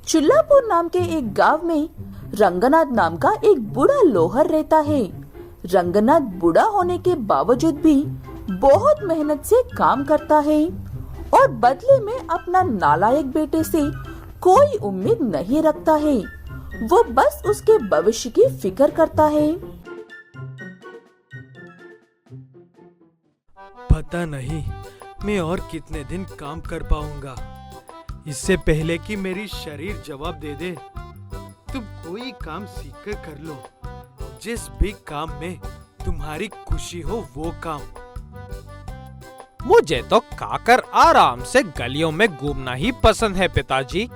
चुल्लापुर नाम के एक गांव में रंगनाथ नाम का एक बूढ़ा लोहार रहता है। रंगनाथ बूढ़ा होने के बावजूद भी बहुत मेहनत से काम करता है और बदले में अपना नालायक बेटे से कोई उम्मीद नहीं रखता है। वो बस उसके भविष्य की फिक्र करता है। पता नहीं मैं और कितने दिन काम कर पाऊंगा, इससे पहले कि मेरी शरीर जवाब दे दे। तुम कोई काम सीखकर कर लो, जिस भी काम में तुम्हारी खुशी हो वो काम। मुझे तो खाकर आराम से गलियों में घूमना ही पसंद है पिताजी,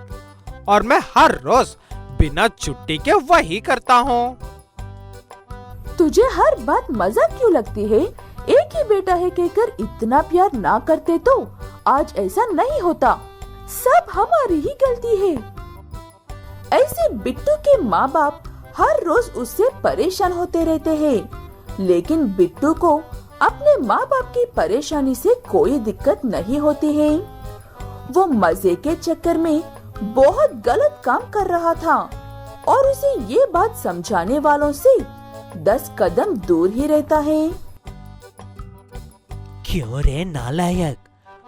और मैं हर रोज बिना छुट्टी के वही करता हूँ। तुझे हर बात मजाक क्यों लगती है? एक ही बेटा है कहकर इतना प्यार ना करते तो आज ऐसा नहीं होता। सब हमारी ही गलती है। ऐसे बिट्टू के माँ बाप हर रोज उससे परेशान होते रहते हैं, लेकिन बिट्टू को अपने माँ बाप की परेशानी से कोई दिक्कत नहीं होती है। वो मजे के चक्कर में बहुत गलत काम कर रहा था और उसे ये बात समझाने वालों से 10 कदम दूर ही रहता है। क्यों रे नालायक,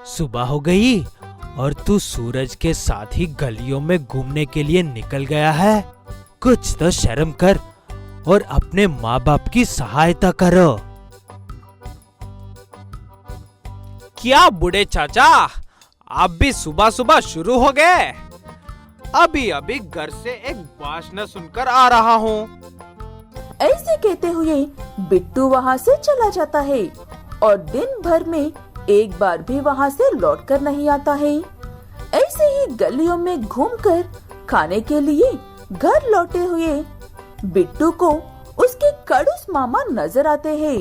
सुबह हो गई और तू सूरज के साथ ही गलियों में घूमने के लिए निकल गया है। कुछ तो शर्म कर और अपने माँ बाप की सहायता करो। क्या बूढ़े चाचा, आप भी सुबह सुबह शुरू हो गए? अभी अभी घर से एक भाषण सुनकर आ रहा हूँ। ऐसे कहते हुए बिट्टू वहाँ से चला जाता है और दिन भर में एक बार भी वहाँ से लौटकर नहीं आता है। ऐसे ही गलियों में घूमकर खाने के लिए घर लौटे हुए बिट्टू को उसके खड़ूस मामा नजर आते हैं।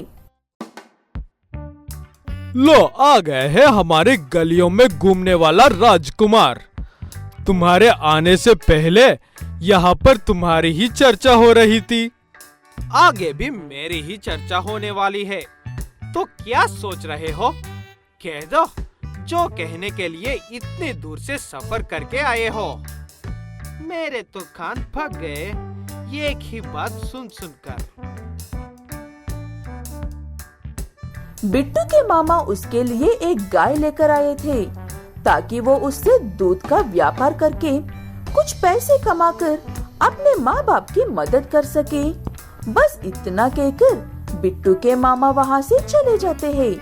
लो, आ गए हैं हमारे गलियों में घूमने वाला राजकुमार। तुम्हारे आने से पहले यहाँ पर तुम्हारी ही चर्चा हो रही थी। आगे भी मेरी ही चर्चा होने वाली है, तो क्या सोच रहे हो? कह दो जो कहने के लिए इतनी दूर से सफर करके आए हो। मेरे तो कान पक गए एक ही बात सुन सुनकर। बिट्टू के मामा उसके लिए एक गाय लेकर आए थे ताकि वो उससे दूध का व्यापार करके कुछ पैसे कमाकर अपने माँ बाप की मदद कर सके। बस इतना कहकर बिट्टू के मामा वहाँ से चले जाते हैं।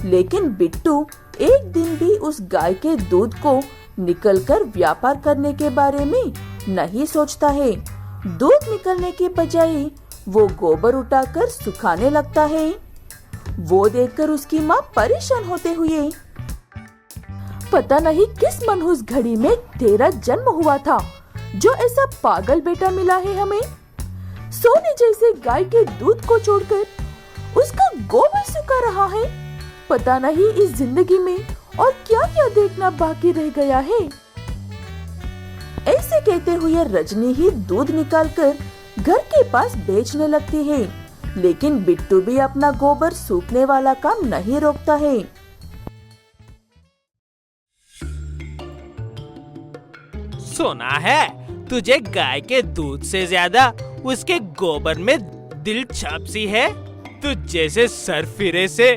लेकिन बिट्टू एक दिन भी उस गाय के दूध को निकलकर व्यापार करने के बारे में नहीं सोचता है। दूध निकलने के बजाय वो गोबर उठाकर सुखाने लगता है। वो देखकर उसकी माँ परेशान होते हुए, पता नहीं किस मनहूस घड़ी में तेरा जन्म हुआ था जो ऐसा पागल बेटा मिला है हमें। सोने जैसे गाय के दूध को छोड़कर उसका गोबर सुखा रहा है। पता नहीं इस जिंदगी में और क्या क्या देखना बाकी रह गया है। ऐसे कहते हुए रजनी ही दूध निकालकर घर के पास बेचने लगती है, लेकिन बिट्टू भी अपना गोबर सूखने वाला काम नहीं रोकता है। सुना है तुझे गाय के दूध से ज्यादा उसके गोबर में दिलचस्पी है। तू जैसे सरफिरे से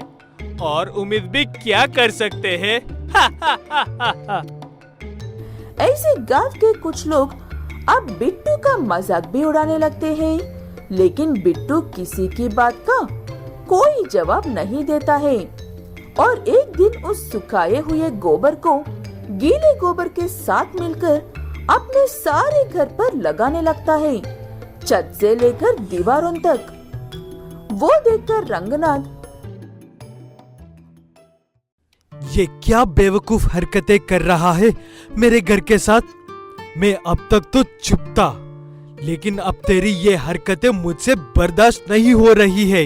और उम्मीद भी क्या कर सकते हैं। ऐसे गांव के कुछ लोग अब बिट्टू का मजाक भी उड़ाने लगते हैं, लेकिन बिट्टू किसी की बात का कोई जवाब नहीं देता है और एक दिन उस सुखाए हुए गोबर को गीले गोबर के साथ मिलकर अपने सारे घर पर लगाने लगता है, छत से लेकर दीवारों तक। वो देखकर रंगनाथ, ये क्या बेवकूफ हरकतें कर रहा है मेरे घर के साथ। मैं अब तक तो चुप था, लेकिन अब तेरी ये हरकतें मुझसे बर्दाश्त नहीं हो रही है।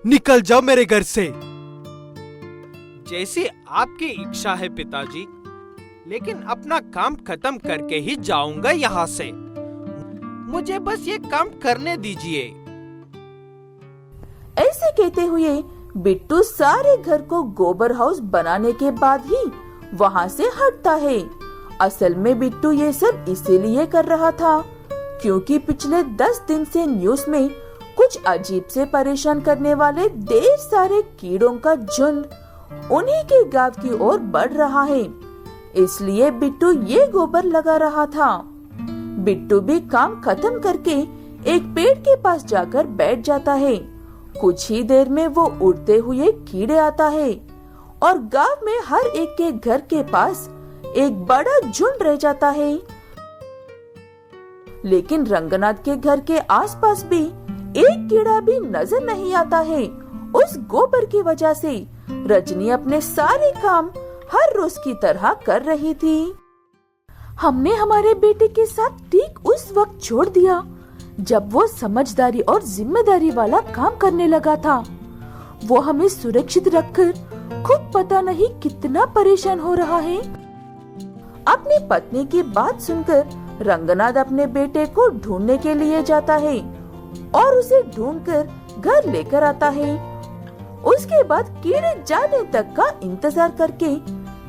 निकल जाओ मेरे घर से। जैसी आपकी इच्छा है पिताजी, लेकिन अपना काम खत्म करके ही जाऊंगा यहाँ से। मुझे बस ये काम करने दीजिए। ऐसे कहते हुए बिट्टू सारे घर को गोबर हाउस बनाने के बाद ही वहाँ से हटता है असल में बिट्टू ये सब इसीलिए कर रहा था क्योंकि पिछले 10 दिन से न्यूज़ में कुछ अजीब से परेशान करने वाले ढेर सारे कीड़ों का झुंड उन्हीं के गांव की ओर बढ़ रहा है। इसलिए बिट्टू ये गोबर लगा रहा था। बिट्टू भी काम खत्म करके एक पेड़ के पास जाकर बैठ जाता है। कुछ ही देर में वो उड़ते हुए कीड़े आता है और गांव में हर एक के घर के पास एक बड़ा झुंड रह जाता है। लेकिन रंगनाथ के घर के आसपास भी एक कीड़ा भी नजर नहीं आता है। उस गोबर की वजह से रजनी अपने सारे काम हर रोज की तरह कर रही थी। हमने हमारे बेटे के साथ ठीक उस वक्त छोड़ दिया जब वो समझदारी और जिम्मेदारी वाला काम करने लगा था। वो हमें सुरक्षित रखकर खुद पता नहीं कितना परेशान हो रहा है। अपनी पत्नी की बात सुनकर रंगनाथ अपने बेटे को ढूंढने के लिए जाता है और उसे ढूंढकर घर लेकर आता है। उसके बाद कीड़े जाने तक का इंतजार करके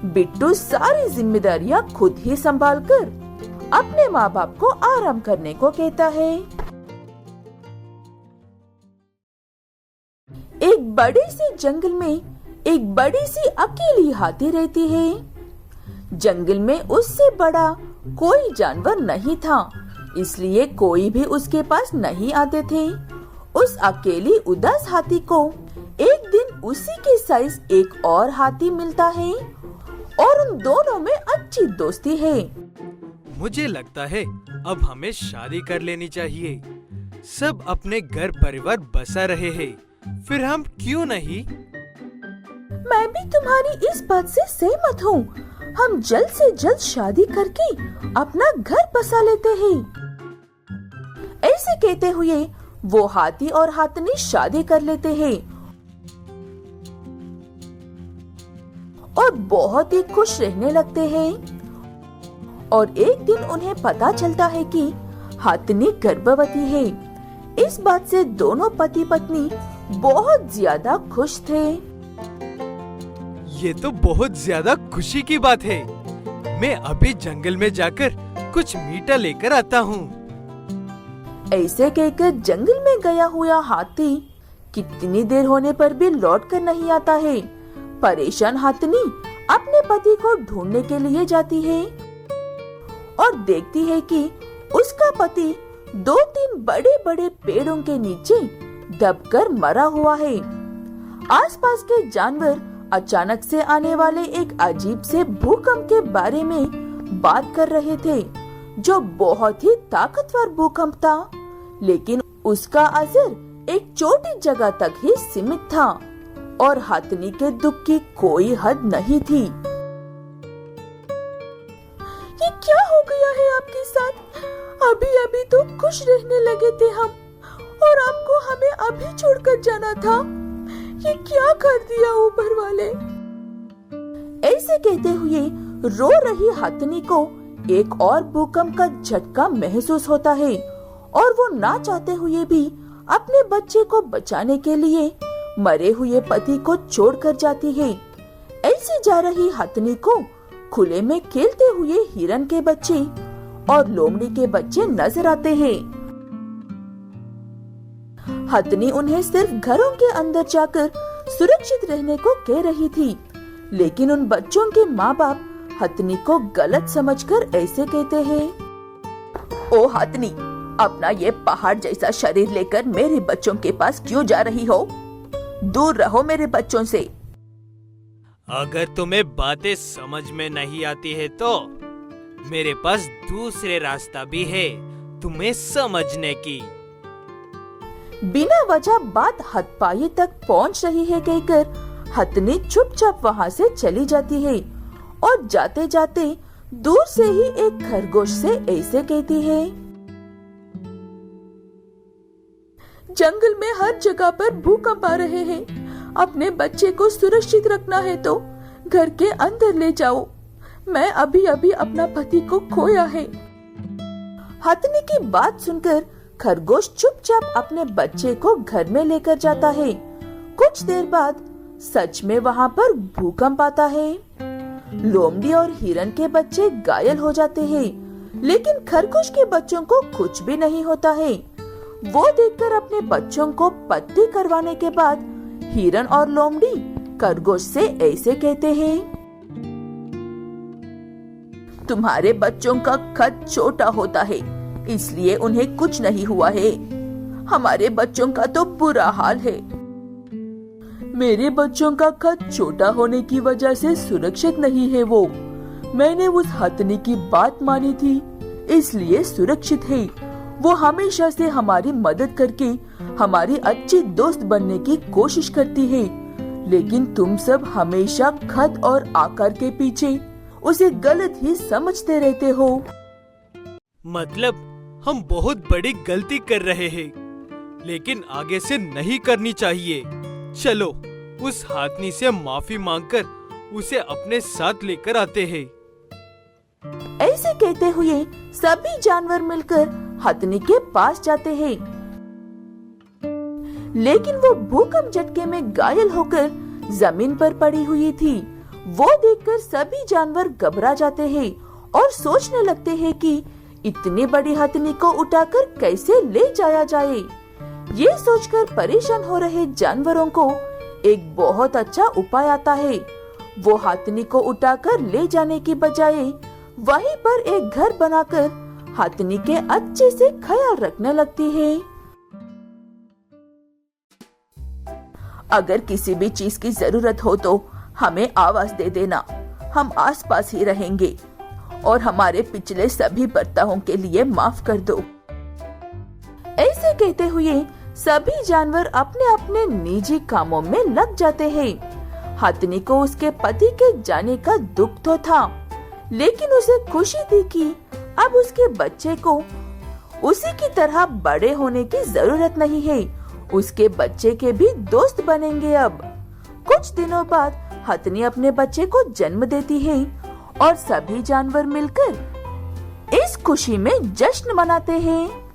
बिट्टू सारी जिम्मेदारियां खुद ही संभालकर अपने माँ बाप को आराम करने को कहता है। एक बड़े से जंगल में एक बड़ी सी अकेली हाथी रहती है। जंगल में उससे बड़ा कोई जानवर नहीं था, इसलिए कोई भी उसके पास नहीं आते थे। उस अकेली उदास हाथी को एक दिन उसी के साइज एक और हाथी मिलता है और उन दोनों में अच्छी दोस्ती है। मुझे लगता है अब हमें शादी कर लेनी चाहिए। सब अपने घर परिवार बसा रहे हैं, फिर हम क्यों नहीं? मैं भी तुम्हारी इस बात से सहमत हूँ। हम जल्द से जल्द शादी करके अपना घर बसा लेते हैं। ऐसे कहते हुए वो हाथी और हाथनी शादी कर लेते हैं और बहुत ही खुश रहने लगते हैं। और एक दिन उन्हें पता चलता है कि हाथनी गर्भवती है। इस बात से दोनों पति पत्नी बहुत ज्यादा खुश थे। ये तो बहुत ज्यादा खुशी की बात है। मैं अभी जंगल में जाकर कुछ मीठा लेकर आता हूँ। ऐसे कहकर जंगल में गया हुआ हाथी कितनी देर होने पर भी लौट कर नहीं आता है। परेशान हाथनी अपने पति को ढूंढने के लिए जाती है और देखती है कि उसका पति 2-3 बड़े बड़े पेड़ों के नीचे दबकर मरा हुआ है। आसपास के जानवर अचानक से आने वाले एक अजीब से भूकंप के बारे में बात कर रहे थे, जो बहुत ही ताकतवर भूकंप था, लेकिन उसका असर एक छोटी जगह तक ही सीमित था और हाथनी के दुख की कोई हद नहीं थी। ये क्या हो गया है आपके साथ? अभी अभी तो खुश रहने लगे थे हम और आपको हमें अभी छोड़कर जाना था। ये क्या कर दिया ऊपर वाले? ऐसे कहते हुए रो रही हाथनी को एक और भूकंप का झटका महसूस होता है और वो ना चाहते हुए भी अपने बच्चे को बचाने के लिए मरे हुए पति को छोड़कर जाती है। ऐसे जा रही हाथनी को खुले में खेलते हुए हिरन के बच्चे और लोमड़ी के बच्चे नजर आते हैं। हाथनी उन्हें सिर्फ घरों के अंदर जाकर सुरक्षित रहने को कह रही थी, लेकिन उन बच्चों के माँ बाप हाथनी को गलत समझकर ऐसे कहते हैं, ओ हाथनी, अपना ये पहाड़ जैसा शरीर लेकर मेरे बच्चों के पास क्यों जा रही हो? दूर रहो मेरे बच्चों से। अगर तुम्हें बातें समझ में नहीं आती है तो मेरे पास दूसरे रास्ता भी है तुम्हें समझने की। बिना वजह बात हथपाई तक पहुंच रही है कहकर हाथनी चुपचाप वहां से चली जाती है और जाते जाते दूर से ही एक खरगोश से ऐसे कहती है, जंगल में हर जगह पर भूकंप आ रहे हैं। अपने बच्चे को सुरक्षित रखना है तो घर के अंदर ले जाओ। मैं अभी अभी अपना पति को खोया है। हाथनी की बात सुनकर खरगोश चुपचाप अपने बच्चे को घर में लेकर जाता है। कुछ देर बाद सच में वहाँ पर भूकंप आता है। लोमड़ी और हिरन के बच्चे घायल हो जाते हैं, लेकिन खरगोश के बच्चों को कुछ भी नहीं होता है। वो देखकर अपने बच्चों को पट्टी करवाने के बाद हिरन और लोमड़ी खरगोश से ऐसे कहते हैं, तुम्हारे बच्चों का कद छोटा होता है, इसलिए उन्हें कुछ नहीं हुआ है। हमारे बच्चों का तो बुरा हाल है। मेरे बच्चों का कद छोटा होने की वजह से सुरक्षित नहीं है वो। मैंने उस हथनी की बात मानी थी, इसलिए सुरक्षित है। वो हमेशा से हमारी मदद करके हमारी अच्छी दोस्त बनने की कोशिश करती है, लेकिन तुम सब हमेशा कद और आकार के पीछे उसे गलत ही समझते रहते हो। मतलब हम बहुत बड़ी गलती कर रहे हैं, लेकिन आगे से नहीं करनी चाहिए। चलो उस हाथनी से माफी मांगकर उसे अपने साथ लेकर आते हैं। ऐसे कहते हुए सभी जानवर मिलकर हथनी के पास जाते हैं, लेकिन वो भूकंप झटके में घायल होकर जमीन पर पड़ी हुई थी। वो देखकर सभी जानवर घबरा जाते हैं और सोचने लगते हैं कि इतनी बड़ी हथनी को उठाकर कैसे ले जाया जाए। ये सोचकर परेशान हो रहे जानवरों को एक बहुत अच्छा उपाय आता है। वो हथनी को उठाकर ले जाने की बजाय वहीं पर एक घर बनाकर हथनी के अच्छे से ख्याल रखने लगती है। अगर किसी भी चीज की जरूरत हो तो हमें आवाज दे देना, हम आसपास ही रहेंगे और हमारे पिछले सभी बर्तावों के लिए माफ कर दो। ऐसे कहते हुए सभी जानवर अपने अपने निजी कामों में लग जाते हैं। हथनी को उसके पति के जाने का दुख तो था, लेकिन उसे खुशी थी कि अब उसके बच्चे को उसी की तरह बड़े होने की जरूरत नहीं है। उसके बच्चे के भी दोस्त बनेंगे। अब कुछ दिनों बाद हथनी अपने बच्चे को जन्म देती है और सभी जानवर मिलकर इस खुशी में जश्न मनाते हैं।